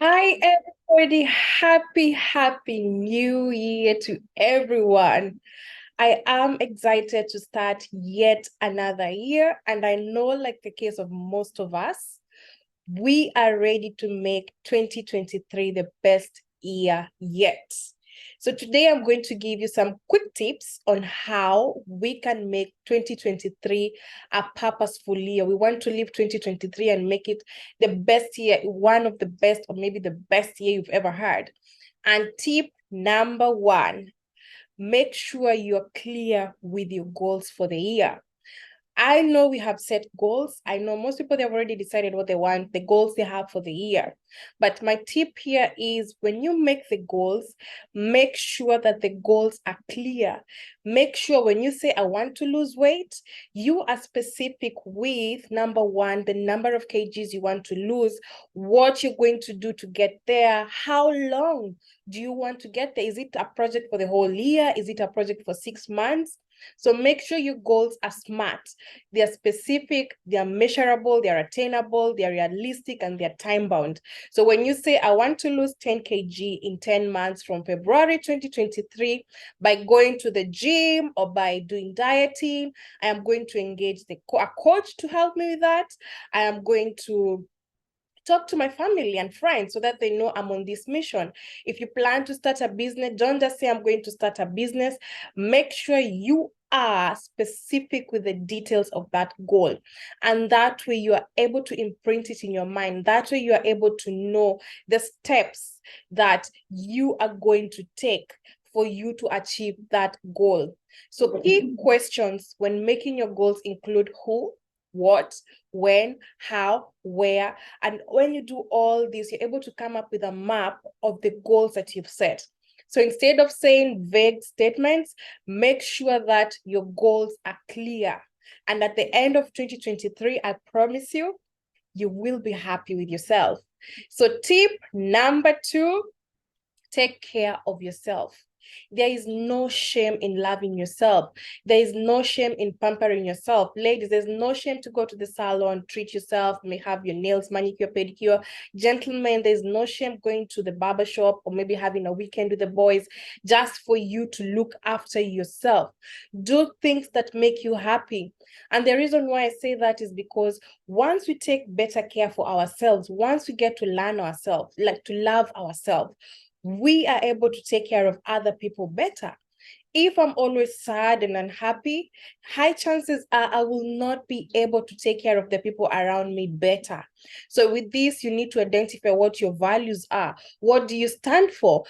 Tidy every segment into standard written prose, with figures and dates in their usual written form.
Hi, everybody. Happy New Year to everyone. I am excited to start yet another year. And I know, like the case of most of us, we are ready to make 2023 the best year yet. So today I'm going to give you some quick tips on how we can make 2023 a purposeful year. We want to live 2023 and make it the best year, one of the best, or maybe the best year you've ever had. And tip number one, make sure you're clear with your goals for the year. I know we have set goals. I know most people, they've already decided what they want, the goals they have for the year. But my tip here is when you make the goals, make sure that the goals are clear. Make sure when you say, I want to lose weight, you are specific with number one, the number of kgs you want to lose, what you're going to do to get there, how long do you want to get there? Is it a project for the whole year? Is it a project for 6 months? So make sure your goals are smart. They're specific, they're measurable, they're attainable, they're realistic, and they're time-bound. So when you say, I want to lose 10 kg in 10 months from February 2023 by going to the gym or by doing dieting, I am going to engage a coach to help me with that. I am going to talk to my family and friends so that they know I'm on this mission. If you plan to start a business, don't just say I'm going to start a business. Make sure you are specific with the details of that goal. And that way you are able to imprint it in your mind. That way you are able to know the steps that you are going to take for you to achieve that goal. So key questions when making your goals include who, what, when, how, where. And when you do all this, you're able to come up with a map of the goals that you've set. So instead of saying vague statements, make sure that your goals are clear. And at the end of 2023, I promise you, you will be happy with yourself. So tip number two, take care of yourself. There is no shame in loving yourself. There is no shame in pampering yourself. Ladies, there's no shame to go to the salon, treat yourself, may have your nails, manicure, pedicure. Gentlemen, there's no shame going to the barber shop or maybe having a weekend with the boys just for you to look after yourself. Do things that make you happy. And the reason why I say that is because once we take better care for ourselves, once we get to learn ourselves, like to love ourselves, we are able to take care of other people better. If I'm always sad and unhappy, high chances are I will not be able to take care of the people around me better. So with this, you need to identify what your values are. What do you stand for?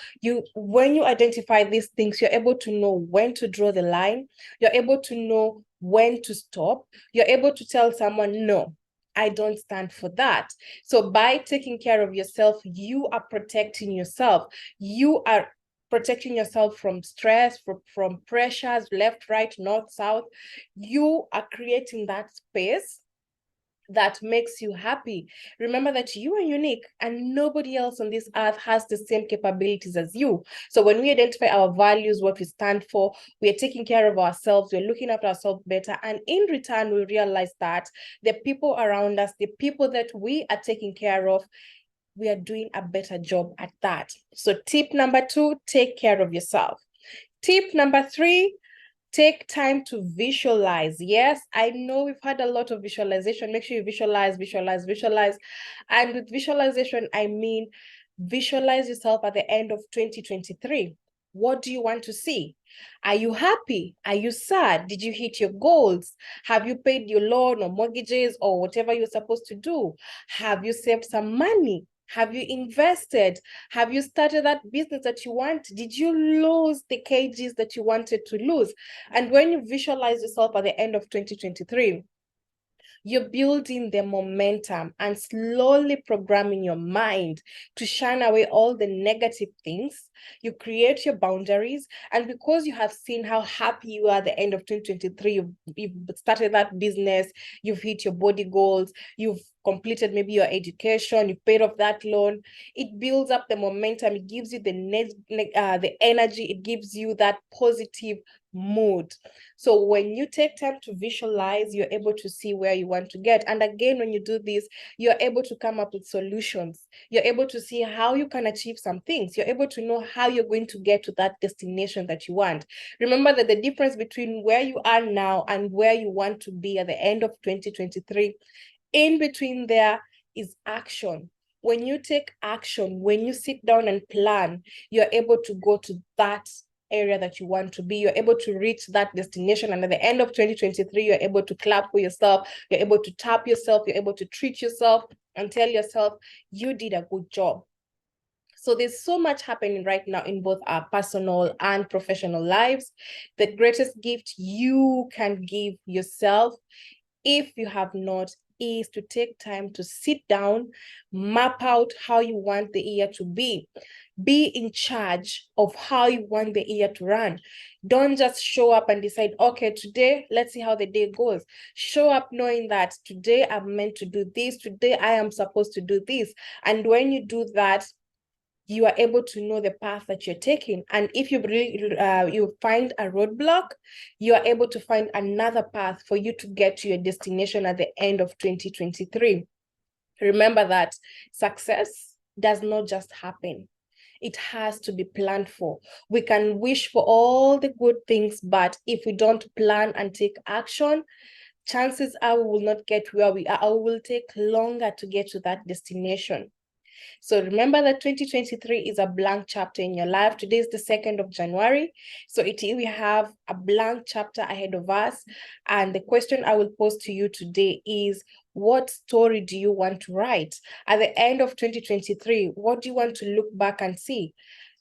When you identify these things, you're able to know when to draw the line. You're able to know when to stop. You're able to tell someone, no, I don't stand for that. So by taking care of yourself, you are protecting yourself. You are protecting yourself from stress, from pressures, left, right, north, south. You are creating that space that makes you happy. Remember that you are unique and nobody else on this earth has the same capabilities as you. So when we identify our values, what we stand for, we are taking care of ourselves, we're looking after ourselves better. And in return, we realize that the people around us, the people that we are taking care of, we are doing a better job at that. So tip number two, take care of yourself. Tip number three, take time to visualize. Yes, I know we've had a lot of visualization. Make sure you visualize. And with visualization, I mean, visualize yourself at the end of 2023. What do you want to see? Are you happy? Are you sad? Did you hit your goals? Have you paid your loan or mortgages or whatever you're supposed to do? Have you saved some money? Have you invested? Have you started that business that you want? Did you lose the kgs that you wanted to lose? And when you visualize yourself at the end of 2023, you're building the momentum and slowly programming your mind to shun away all the negative things you create your boundaries. And because you have seen how happy you are at the end of 2023, you've started that business, you've hit your body goals, you've completed maybe your education, you've paid off that loan, it builds up the momentum, it gives you the energy, it gives you that positive mood. So when you take time to visualize, you're able to see where you want to get. And again, when you do this, you're able to come up with solutions. You're able to see how you can achieve some things. You're able to know how you're going to get to that destination that you want. Remember that the difference between where you are now and where you want to be at the end of 2023, in between there is action. When you take action, when you sit down and plan, you're able to go to that area that you want to be. You're able to reach that destination. And at the end of 2023, you're able to clap for yourself. You're able to tap yourself. You're able to treat yourself and tell yourself, you did a good job. So there's so much happening right now in both our personal and professional lives. The greatest gift you can give yourself, if you have not, is to take time to sit down, map out how you want the year to be in charge of how you want the year to run. Don't just show up and decide, okay, today, let's see how the day goes. Show up knowing that today I'm meant to do this, today I am supposed to do this. And when you do that, you are able to know the path that you're taking. And if you you find a roadblock, you are able to find another path for you to get to your destination at the end of 2023. Remember that success does not just happen. It has to be planned for. We can wish for all the good things, but if we don't plan and take action, chances are we will not get where we are, or will take longer to get to that destination. So remember that 2023 is a blank chapter in your life. Today is the 2nd of January. So we have a blank chapter ahead of us. And the question I will pose to you today is, what story do you want to write? At the end of 2023, what do you want to look back and see?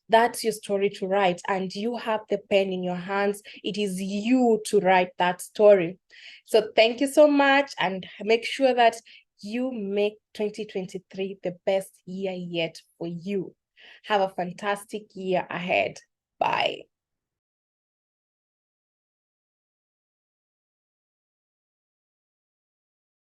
That's your story to write, and you have the pen in your hands. It is you to write that story. So thank you so much, and make sure that you make 2023 the best year yet for you. Have a fantastic year ahead. Bye.